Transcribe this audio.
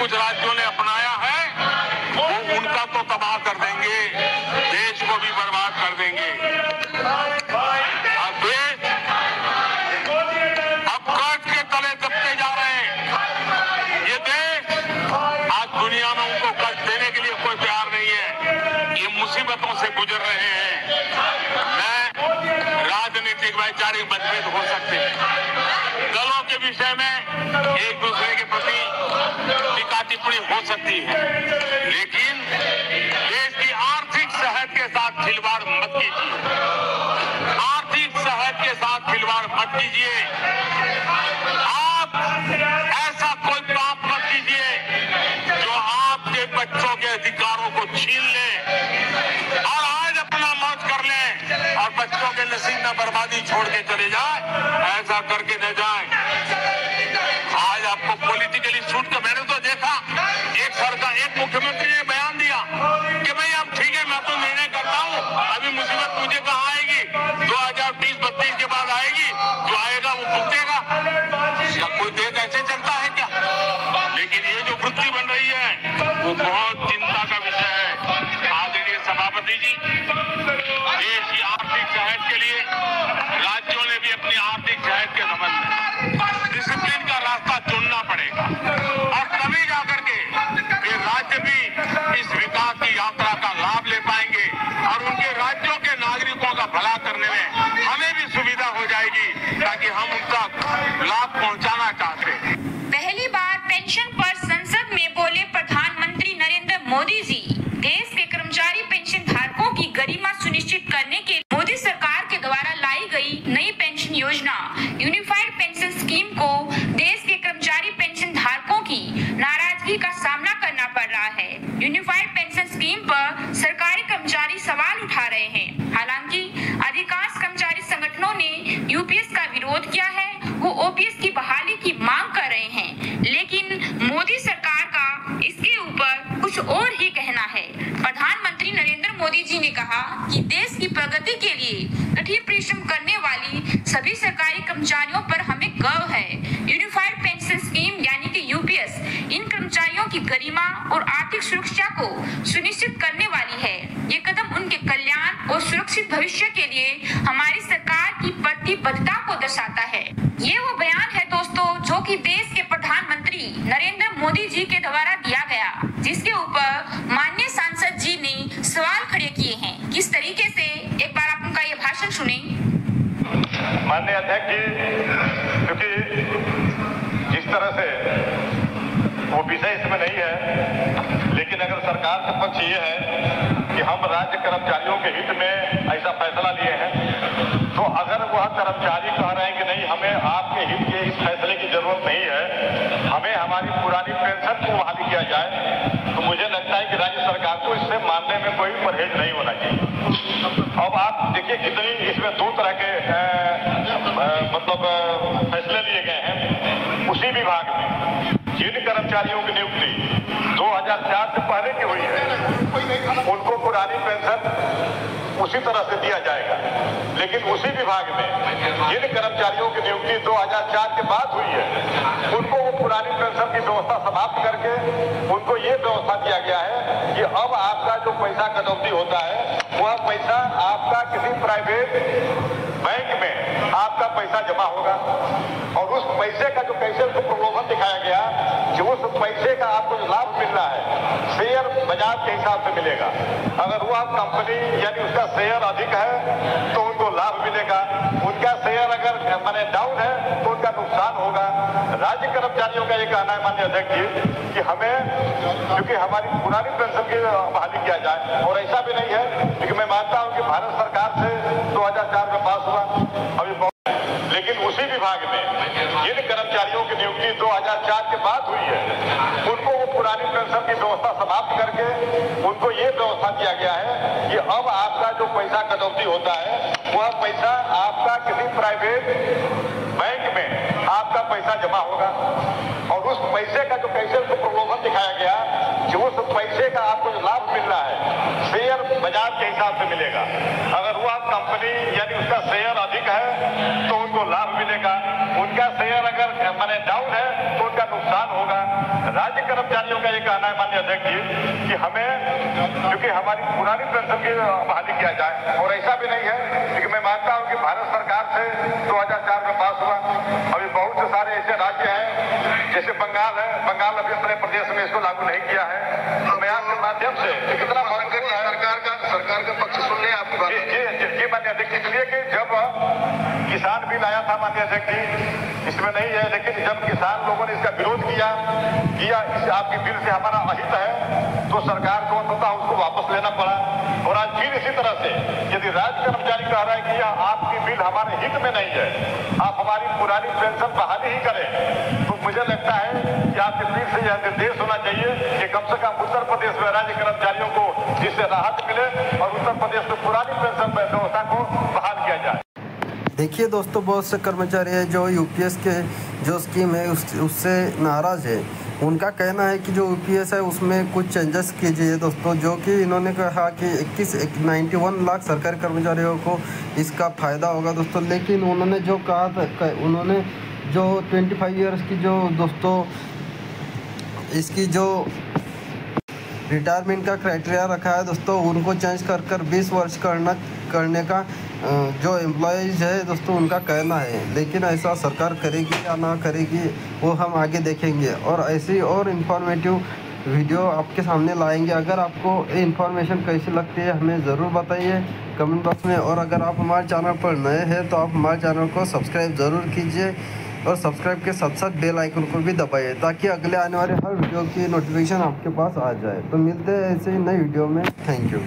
कुछ राज्यों ने अपनाया है वो उनका तो तबाह कर देंगे, देश को भी बर्बाद कर देंगे। और देश अब कर्ज के तले दबते जा रहे हैं। ये देश आज दुनिया में उनको कर्ज देने के लिए कोई तैयार नहीं है। ये मुसीबतों से गुजर रहे हैं। राजनीतिक वैचारिक मतभेद हो सकते हैं, दलों के विषय में एक दूसरे के प्रति टीका टिप्पणी हो सकती है, लेकिन देश की आर्थिक सेहत के साथ खिलवाड़ मत कीजिए। आर्थिक सेहत के साथ खिलवाड़ मत कीजिए। आप ऐसा कोई पाप मत कीजिए जो आपके बच्चों के अधिकारों को छीन ले और आज अपना मौज कर ले और बच्चों के नसीब में बर्बादी छोड़ के चले जाए। ऐसा करके न जाए। आज आपको पॉलिटिकली सूट का, मैंने तो देखा एक सरकार, एक मुख्यमंत्री ने बयान दिया कि भाई अब ठीक है, मैं तो निर्णय करता हूं, अभी मुसीबत मुझे कहाँ आएगी, 2030-32 के बाद आएगी, जो आएगा वो भुगतेगा। क्या कोई देश ऐसे चलता है क्या? लेकिन ये जो वृत्ति बन रही है वो बहुत चिंता का विषय है। आदरणीय सभापति जी, देश की आर्थिक सेहत के लिए राज्यों ने भी अपनी आर्थिक सेहत के संबंध में डिसिप्लिन का रास्ता चुनना पड़ेगा और तभी जाकर के ये राज्य भी इस विकास की यात्रा का लाभ ले पाएंगे और उनके राज्यों के नागरिकों का भला करने में हमें भी सुविधा हो जाएगी, ताकि हम उनका लाभ पहुंचाना चाहते हैं। पहली बार पेंशन पर संसद में बोले प्रधानमंत्री नरेंद्र मोदी जी। देश के कर्मचारी पेंशन धारकों की गरिमा सुनिश्चित करने के लिए मोदी सरकार के द्वारा लाई गई नई पेंशन योजना यूनिफाइड पेंशन स्कीम को देश के कर्मचारी पेंशन धारकों की नाराजगी का सामना करना पड़ रहा है। यूनिफाइड पेंशन स्कीम पर सरकारी कर्मचारी सवाल उठा रहे हैं। हालांकि अधिकांश कर्मचारी संगठनों ने यूपीएस का विरोध किया है, वो ओपीएस की बहाली की मांग कर रहे हैं, लेकिन मोदी सरकार का इसके ऊपर कुछ और ही कहना है। प्रधानमंत्री नरेंद्र मोदी जी ने कहा कि देश की प्रगति के लिए कठिन परिश्रम करने वाली सभी सरकारी कर्मचारियों पर हमें गर्व है। यूनिफाइड पेंशन स्कीम यानी कि यूपीएस इन कर्मचारियों की गरिमा और आर्थिक सुरक्षा को सुनिश्चित करने वाली है। ये कदम उनके कल्याण और सुरक्षित भविष्य के लिए हमारी सरकार की प्रतिबद्धता को दर्शाता है। ये वो बयान है दोस्तों जो कि देश के प्रधानमंत्री नरेंद्र मोदी जी के द्वारा दिया गया, जिसके ऊपर माननीय सांसद जी ने सवाल खड़े किए हैं। किस तरीके से, एक बार आप उनका ये भाषण सुने। माननीय अध्यक्ष जी, क्योंकि जिस तरह से वो विषय इसमें नहीं है, लेकिन अगर सरकार का पक्ष ये है कि हम राज्य कर्मचारियों के हित में ऐसा फैसला लिए हैं, तो अगर वह कर्मचारी कह रहे हैं कि नहीं, हमें आपके हित के इस फैसले की जरूरत नहीं है, हमें हमारी पुरानी पेंशन को बहाली किया जाए, तो मुझे लगता है कि राज्य सरकार को इससे मानने में कोई परहेज नहीं होना चाहिए। अब आप देखिए कितनी इसमें दो तरह के मतलब फैसले लिए गए हैं। उसी विभाग में जिन कर्मचारियों की नियुक्ति 2004 से पहले की हुई है, उनको पुरानी पेंशन उसी तरह से दिया जाएगा, लेकिन उसी विभाग में जिन कर्मचारियों की नियुक्ति 2004 के बाद हुई है, उनको वो पुरानी पेंशन की व्यवस्था समाप्त करके उनको ये व्यवस्था दिया गया है कि अब आपका जो पैसा कटौती होता है, वह पैसा आपका किसी प्राइवेट बैंक में आपका पैसा जमा होगा और उस पैसे का जो कैसे उसको प्रलोभन दिखाया गया कि उस पैसे का आपको जो लाभ मिल रहा है शेयर बाजार के हिसाब से मिलेगा। अगर वह कंपनी यानी उसका शेयर अधिक है तो उनको लाभ मिलेगा, उनका शेयर अगर माने डाउन है तो उनका नुकसान होगा। राज्य कर्मचारियों का ये कहना है माननीय अध्यक्ष जी कि हमें क्योंकि हमारी पुरानी पेंशन की बहाली किया जाए, और ऐसा भी नहीं है क्योंकि मैं मानता हूं कि भारत सरकार से 2004 में पास हुआ अभी, लेकिन उसी विभाग में जिन कर्मचारियों की नियुक्ति 2004 के बाद हुई है, उनको वो पुरानी पेंशन की व्यवस्था समाप्त करके उनको ये व्यवस्था दिया गया है कि अब आपका जो पैसा कटौती होता है, वह पैसा आपका किसी प्राइवेट बैंक में आपका पैसा जमा होगा और उस पैसे का जो कैसे उसको प्रलोभन दिखाया गया जो उस पैसे का आपको जो लाभ मिल रहा है शेयर बाजार के हिसाब से मिलेगा। अगर वह कंपनी यानी उसका शेयर अधिक है तो उनको लाभ मिलेगा, उनका शेयर अगर माने डाउन है तो उनका नुकसान होगा। राज्य कर्मचारियों का ये कहना है माननीय अध्यक्ष जी कि हमें क्योंकि हमारी पुरानी पेंशन की बहाली किया जाए, और ऐसा भी नहीं है क्योंकि मैं मानता हूं कि भारत सरकार से 2004 में पास हुआ। अभी बहुत से सारे ऐसे राज्य हैं जैसे बंगाल है, बंगाल अभी अपने प्रदेश में इसको लागू नहीं किया है। तो मैं आपके माध्यम से कितना सरकार का पक्ष सुन ले आपकी बात। जी माननीय अध्यक्ष, इसलिए कि जब किसान बिल आया था माननीय अध्यक्ष जी, इसमें नहीं है, लेकिन जब किसान लोगों ने इसका विरोध किया आपकी बिल से हमारा अहित है, तो सरकार को अंततः उसको वापस लेना पड़ा। और आज फिर इसी तरह से यदि राज्य कर्मचारी कह रहा है कि यह आपकी बिल हमारे हित में नहीं है, आप हमारी पुरानी पेंशन बहाली ही करें, तो मुझे लगता है कि आपके फिर से यह निर्देश होना चाहिए कि कम से कम उत्तर प्रदेश में राज्य कर्मचारियों को जिससे राहत मिले और उत्तर प्रदेश में पुरानी पेंशन व्यवस्था को बहाल किया जाए। देखिए दोस्तों, बहुत से कर्मचारी हैं जो यूपीएस के जो स्कीम है उससे नाराज़ है। उनका कहना है कि जो यूपीएस है उसमें कुछ चेंजेस कीजिए दोस्तों, जो कि इन्होंने कहा कि 91 लाख सरकारी कर्मचारियों को इसका फ़ायदा होगा दोस्तों। लेकिन उन्होंने जो कहा था, उन्होंने जो 25 ईयर्स की जो दोस्तों इसकी जो रिटायरमेंट का क्राइटेरिया रखा है दोस्तों, उनको चेंज कर 20 वर्ष करने का जो एम्प्लॉयज़ है दोस्तों उनका कहना है। लेकिन ऐसा सरकार करेगी या ना करेगी वो हम आगे देखेंगे, और ऐसी और इन्फॉर्मेटिव वीडियो आपके सामने लाएंगे। अगर आपको ये इन्फॉर्मेशन कैसी लगती है हमें ज़रूर बताइए कमेंट बॉक्स में, और अगर आप हमारे चैनल पर नए हैं तो आप हमारे चैनल को सब्सक्राइब ज़रूर कीजिए, और सब्सक्राइब के साथ साथ बेल आइकन को भी दबाइए ताकि अगले आने वाले हर वीडियो की नोटिफिकेशन आपके पास आ जाए। तो मिलते हैं ऐसे ही नई वीडियो में। Thank you.